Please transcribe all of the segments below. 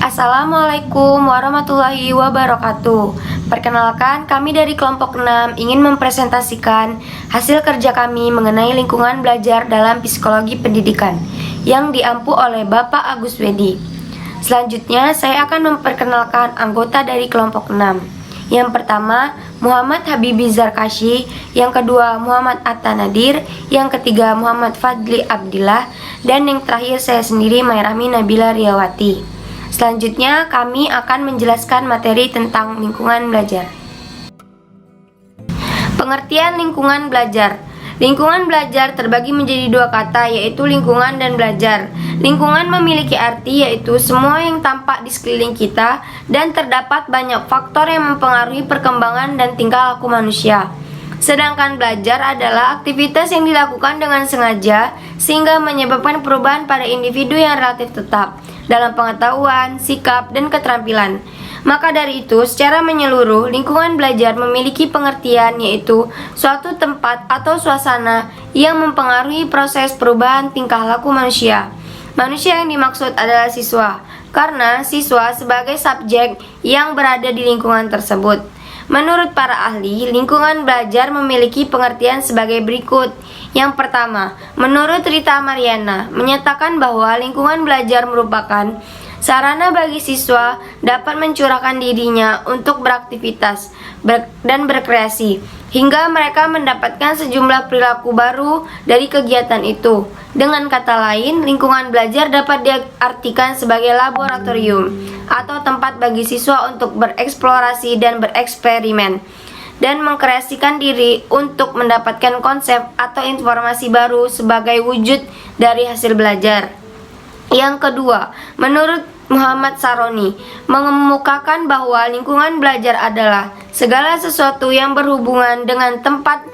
Assalamualaikum warahmatullahi wabarakatuh. Perkenalkan, kami dari kelompok 6 ingin mempresentasikan hasil kerja kami mengenai lingkungan belajar dalam psikologi pendidikan yang diampu oleh Bapak Agus Wedi. Selanjutnya, saya akan memperkenalkan anggota dari kelompok 6. Yang pertama, Muhammad Habibi Zarkashi, yang kedua Muhammad Atta Nadir, yang ketiga Muhammad Fadli Abdillah, dan yang terakhir saya sendiri Mairami Nabila Riawati. Selanjutnya kami akan menjelaskan materi tentang lingkungan belajar. Pengertian lingkungan belajar. Lingkungan belajar terbagi menjadi dua kata, yaitu lingkungan dan belajar. Lingkungan memiliki arti yaitu semua yang tampak di sekeliling kita dan terdapat banyak faktor yang mempengaruhi perkembangan dan tingkah laku manusia. Sedangkan belajar adalah aktivitas yang dilakukan dengan sengaja sehingga menyebabkan perubahan pada individu yang relatif tetap dalam pengetahuan, sikap, dan keterampilan. Maka dari itu, secara menyeluruh, lingkungan belajar memiliki pengertian yaitu suatu tempat atau suasana yang mempengaruhi proses perubahan tingkah laku manusia. Manusia yang dimaksud adalah siswa, karena siswa sebagai subjek yang berada di lingkungan tersebut. Menurut para ahli, lingkungan belajar memiliki pengertian sebagai berikut. Yang pertama, menurut Rita Mariana, menyatakan bahwa lingkungan belajar merupakan sarana bagi siswa dapat mencurahkan dirinya untuk beraktivitas dan berkreasi, hingga mereka mendapatkan sejumlah perilaku baru dari kegiatan itu. Dengan kata lain, lingkungan belajar dapat diartikan sebagai laboratorium atau tempat bagi siswa untuk bereksplorasi dan bereksperimen dan mengkreasikan diri untuk mendapatkan konsep atau informasi baru sebagai wujud dari hasil belajar. Yang kedua, menurut Muhammad Saroni, mengemukakan bahwa lingkungan belajar adalah segala sesuatu yang berhubungan dengan tempat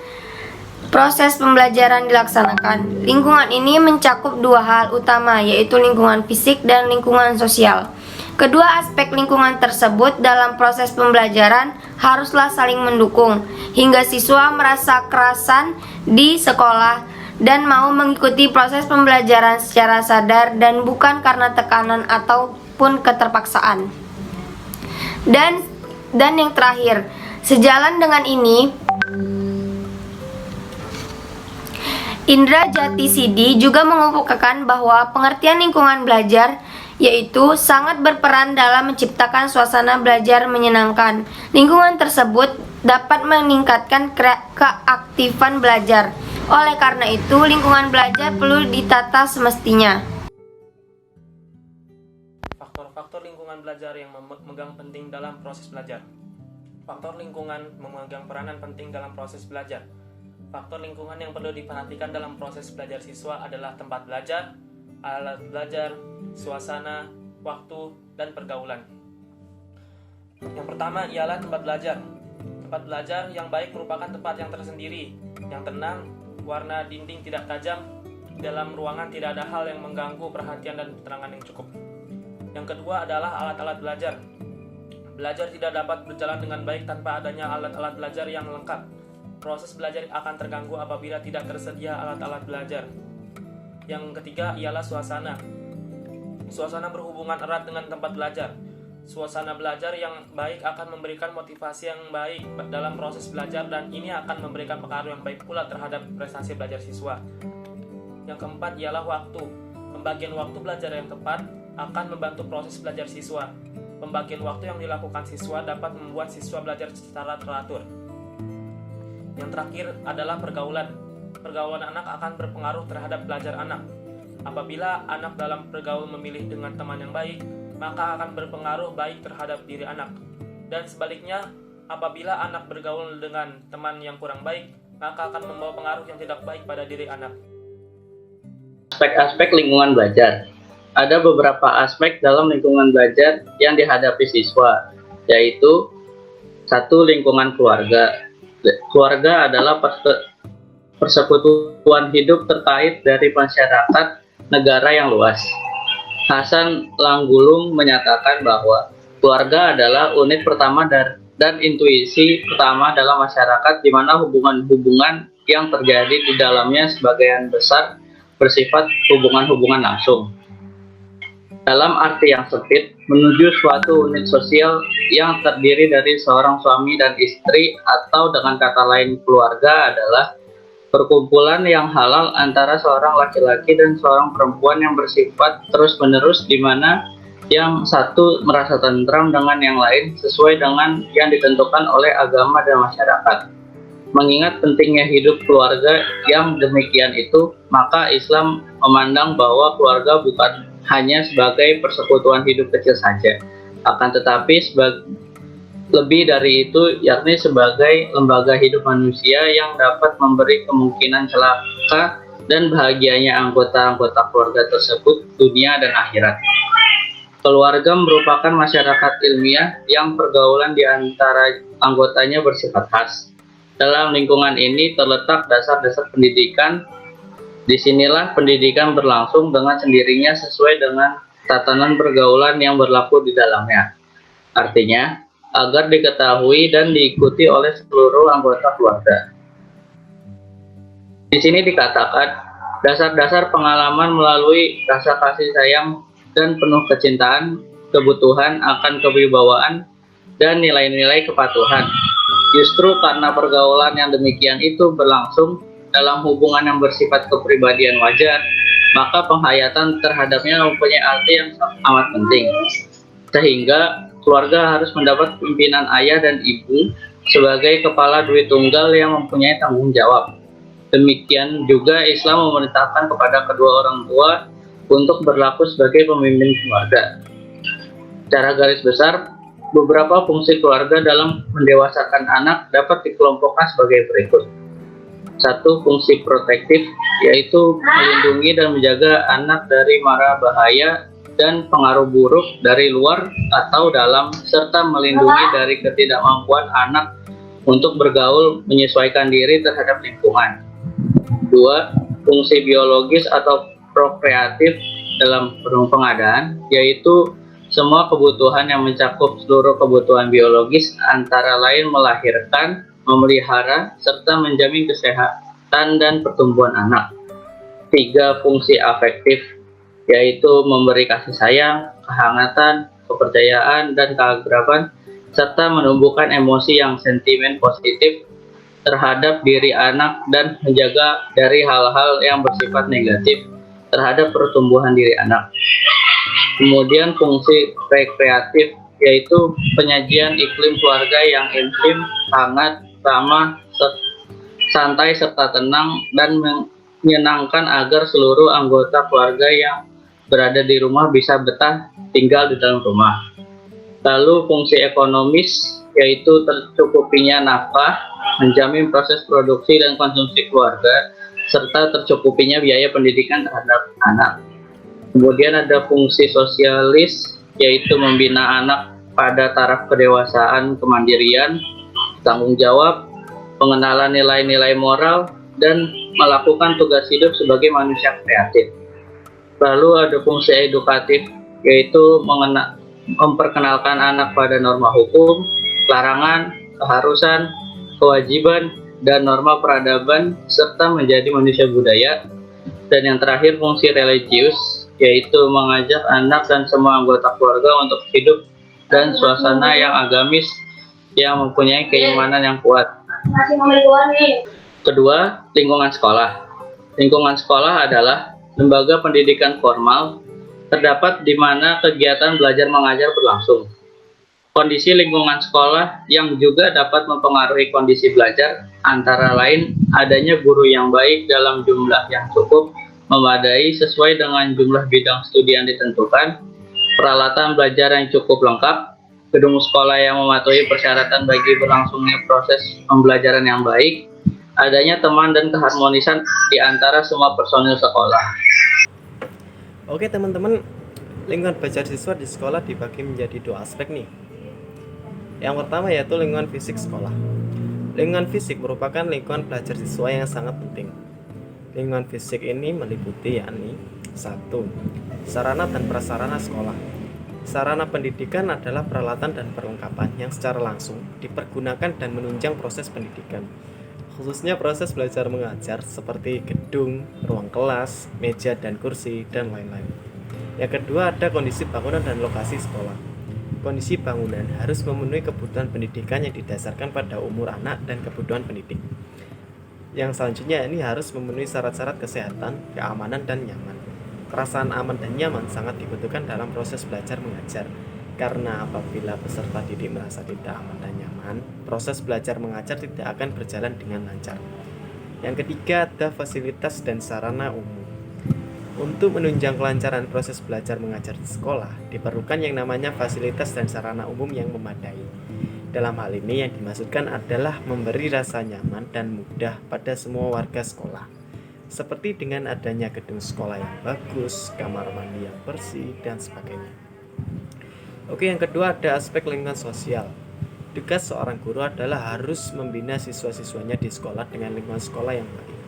proses pembelajaran dilaksanakan. Lingkungan ini mencakup dua hal utama, yaitu lingkungan fisik dan lingkungan sosial. Kedua aspek lingkungan tersebut dalam proses pembelajaran haruslah saling mendukung, hingga siswa merasa kerasan di sekolah dan mau mengikuti proses pembelajaran secara sadar dan bukan karena tekanan ataupun keterpaksaan. Dan yang terakhir, sejalan dengan ini, Indra Jati Sidi juga mengemukakan bahwa pengertian lingkungan belajar yaitu sangat berperan dalam menciptakan suasana belajar menyenangkan. Lingkungan tersebut dapat meningkatkan keaktifan belajar. Oleh karena itu, lingkungan belajar perlu ditata semestinya. Faktor-faktor lingkungan belajar yang memegang penting dalam proses belajar. Faktor lingkungan memegang peranan penting dalam proses belajar. Faktor lingkungan yang perlu diperhatikan dalam proses belajar siswa adalah tempat belajar, alat belajar, suasana, waktu, dan pergaulan. Yang pertama ialah tempat belajar. Tempat belajar yang baik merupakan tempat yang tersendiri, yang tenang, warna dinding tidak tajam, dalam ruangan tidak ada hal yang mengganggu perhatian dan keterangan yang cukup. Yang kedua adalah alat-alat belajar. Belajar tidak dapat berjalan dengan baik tanpa adanya alat-alat belajar yang lengkap. Proses belajar akan terganggu apabila tidak tersedia alat-alat belajar. Yang ketiga ialah suasana. Suasana berhubungan erat dengan tempat belajar. Suasana belajar yang baik akan memberikan motivasi yang baik dalam proses belajar dan ini akan memberikan pengaruh yang baik pula terhadap prestasi belajar siswa. Yang keempat ialah waktu. Pembagian waktu belajar yang tepat akan membantu proses belajar siswa. Pembagian waktu yang dilakukan siswa dapat membuat siswa belajar secara teratur. Yang terakhir adalah pergaulan. Pergaulan anak akan berpengaruh terhadap belajar anak. Apabila anak dalam bergaul memilih dengan teman yang baik, maka akan berpengaruh baik terhadap diri anak. Dan sebaliknya, apabila anak bergaul dengan teman yang kurang baik, maka akan membawa pengaruh yang tidak baik pada diri anak. Aspek-aspek lingkungan belajar. Ada beberapa aspek dalam lingkungan belajar yang dihadapi siswa, yaitu satu, lingkungan keluarga. Keluarga adalah persekutuan hidup terkait dari masyarakat negara yang luas. Hasan Langgulung menyatakan bahwa keluarga adalah unit pertama dan intuisi pertama dalam masyarakat, di mana hubungan-hubungan yang terjadi di dalamnya sebagian besar bersifat hubungan-hubungan langsung. Dalam arti yang sempit, menuju suatu unit sosial yang terdiri dari seorang suami dan istri, atau dengan kata lain keluarga adalah perkumpulan yang halal antara seorang laki-laki dan seorang perempuan yang bersifat terus-menerus, di mana yang satu merasa tentram dengan yang lain sesuai dengan yang ditentukan oleh agama dan masyarakat. Mengingat pentingnya hidup keluarga yang demikian itu, maka Islam memandang bahwa keluarga bukan hanya sebagai persekutuan hidup kecil saja, akan tetapi lebih dari itu, yakni sebagai lembaga hidup manusia yang dapat memberi kemungkinan celaka dan bahagianya anggota-anggota keluarga tersebut dunia dan akhirat. Keluarga merupakan masyarakat ilmiah yang pergaulan di antara anggotanya bersifat khas. Dalam lingkungan ini terletak dasar-dasar pendidikan. Disinilah pendidikan berlangsung dengan sendirinya sesuai dengan tatanan pergaulan yang berlaku di dalamnya. Artinya, agar diketahui dan diikuti oleh seluruh anggota keluarga. Di sini dikatakan, dasar-dasar pengalaman melalui rasa kasih sayang dan penuh kecintaan, kebutuhan akan kewibawaan, dan nilai-nilai kepatuhan. Justru karena pergaulan yang demikian itu berlangsung dalam hubungan yang bersifat kepribadian wajar, maka penghayatan terhadapnya mempunyai arti yang amat penting. Sehingga keluarga harus mendapat pimpinan ayah dan ibu sebagai kepala duit tunggal yang mempunyai tanggung jawab. Demikian juga Islam memerintahkan kepada kedua orang tua untuk berlaku sebagai pemimpin keluarga. Secara garis besar, beberapa fungsi keluarga dalam mendewasakan anak dapat dikelompokkan sebagai berikut. 1. Fungsi protektif, yaitu melindungi dan menjaga anak dari mara bahaya dan pengaruh buruk dari luar atau dalam, serta melindungi dari ketidakmampuan anak untuk bergaul menyesuaikan diri terhadap lingkungan. 2. Fungsi biologis atau prokreatif dalam pengadaan, yaitu semua kebutuhan yang mencakup seluruh kebutuhan biologis, antara lain melahirkan, memelihara, serta menjamin kesehatan dan pertumbuhan anak. 3. Fungsi afektif, yaitu memberi kasih sayang, kehangatan, kepercayaan, dan keakraban, serta menumbuhkan emosi yang sentimen positif terhadap diri anak dan menjaga dari hal-hal yang bersifat negatif terhadap pertumbuhan diri anak. Kemudian fungsi rekreatif, yaitu penyajian iklim keluarga yang intim, hangat, ramah, santai, serta tenang, dan menyenangkan agar seluruh anggota keluarga yang berada di rumah bisa betah tinggal di dalam rumah. Lalu fungsi ekonomis, yaitu tercukupinya nafkah, menjamin proses produksi dan konsumsi keluarga, serta tercukupinya biaya pendidikan terhadap anak. Kemudian ada fungsi sosialis, yaitu membina anak pada taraf kedewasaan, kemandirian, tanggung jawab, pengenalan nilai-nilai moral, dan melakukan tugas hidup sebagai manusia kreatif. Lalu ada fungsi edukatif, yaitu memperkenalkan anak pada norma hukum, larangan, keharusan, kewajiban, dan norma peradaban, serta menjadi manusia budaya. Dan yang terakhir fungsi religius, yaitu mengajak anak dan semua anggota keluarga untuk hidup dan suasana yang agamis yang mempunyai keimanan yang kuat. Kedua, lingkungan sekolah. Lingkungan sekolah adalah lembaga pendidikan formal terdapat di mana kegiatan belajar mengajar berlangsung. Kondisi lingkungan sekolah yang juga dapat mempengaruhi kondisi belajar, antara lain adanya guru yang baik dalam jumlah yang cukup, memadai sesuai dengan jumlah bidang studi yang ditentukan, peralatan belajar yang cukup lengkap, gedung sekolah yang mematuhi persyaratan bagi berlangsungnya proses pembelajaran yang baik, adanya teman dan keharmonisan di antara semua personil sekolah. Oke teman-teman, lingkungan belajar siswa di sekolah dibagi menjadi dua aspek nih. Yang pertama yaitu lingkungan fisik sekolah. Lingkungan fisik merupakan lingkungan belajar siswa yang sangat penting. Lingkungan fisik ini meliputi yakni 1. Sarana dan prasarana sekolah. Sarana pendidikan adalah peralatan dan perlengkapan yang secara langsung dipergunakan dan menunjang proses pendidikan, khususnya proses belajar mengajar seperti gedung, ruang kelas, meja dan kursi, dan lain-lain. Yang kedua ada kondisi bangunan dan lokasi sekolah. Kondisi bangunan harus memenuhi kebutuhan pendidikan yang didasarkan pada umur anak dan kebutuhan pendidik. Yang selanjutnya ini harus memenuhi syarat-syarat kesehatan, keamanan, dan nyaman. Perasaan aman dan nyaman sangat dibutuhkan dalam proses belajar mengajar. Karena apabila peserta didik merasa tidak aman dan nyaman, proses belajar mengajar tidak akan berjalan dengan lancar. Yang ketiga ada fasilitas dan sarana umum. Untuk menunjang kelancaran proses belajar mengajar di sekolah, diperlukan yang namanya fasilitas dan sarana umum yang memadai. Dalam hal ini yang dimaksudkan adalah memberi rasa nyaman dan mudah pada semua warga sekolah. Seperti dengan adanya gedung sekolah yang bagus, kamar mandi yang bersih, dan sebagainya. Oke, yang kedua ada aspek lingkungan sosial. Tugas seorang guru adalah harus membina siswa-siswanya di sekolah dengan lingkungan sekolah yang baik.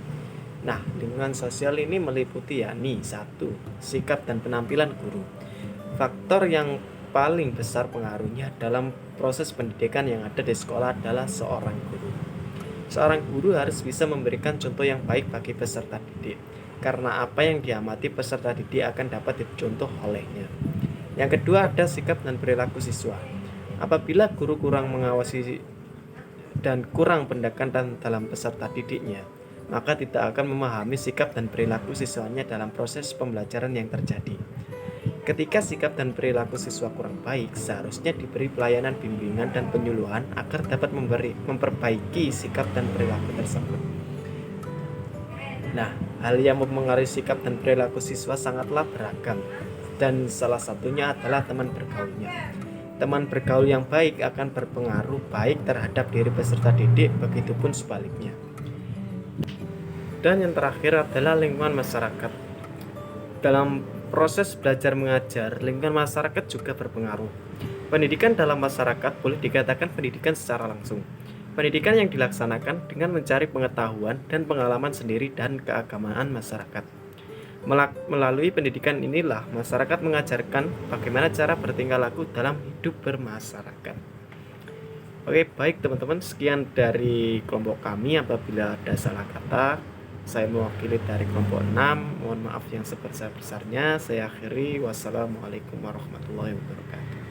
Nah, lingkungan sosial ini meliputi yakni 1. Sikap dan penampilan guru. Faktor yang paling besar pengaruhnya dalam proses pendidikan yang ada di sekolah adalah seorang guru. Seorang guru harus bisa memberikan contoh yang baik bagi peserta didik, karena apa yang diamati peserta didik akan dapat dicontoh olehnya. Yang kedua ada sikap dan perilaku siswa. Apabila guru kurang mengawasi dan kurang pendekatan dalam peserta didiknya, maka tidak akan memahami sikap dan perilaku siswanya dalam proses pembelajaran yang terjadi. Ketika sikap dan perilaku siswa kurang baik, seharusnya diberi pelayanan bimbingan dan penyuluhan agar dapat memperbaiki sikap dan perilaku tersebut. Nah, hal yang mempengaruhi sikap dan perilaku siswa sangatlah beragam, dan salah satunya adalah teman bergaulnya. Teman bergaul yang baik akan berpengaruh baik terhadap diri peserta didik, begitupun sebaliknya. Dan yang terakhir adalah lingkungan masyarakat. Dalam proses belajar mengajar, lingkungan masyarakat juga berpengaruh. Pendidikan dalam masyarakat boleh dikatakan pendidikan secara langsung. Pendidikan yang dilaksanakan dengan mencari pengetahuan dan pengalaman sendiri dan keagamaan masyarakat. Melalui pendidikan inilah masyarakat mengajarkan bagaimana cara bertingkah laku dalam hidup bermasyarakat. Oke, baik teman-teman, sekian dari kelompok kami. Apabila ada salah kata, saya mewakili dari kelompok 6. Mohon maaf yang sebesar-besarnya. Saya akhiri. Wassalamualaikum warahmatullahi wabarakatuh.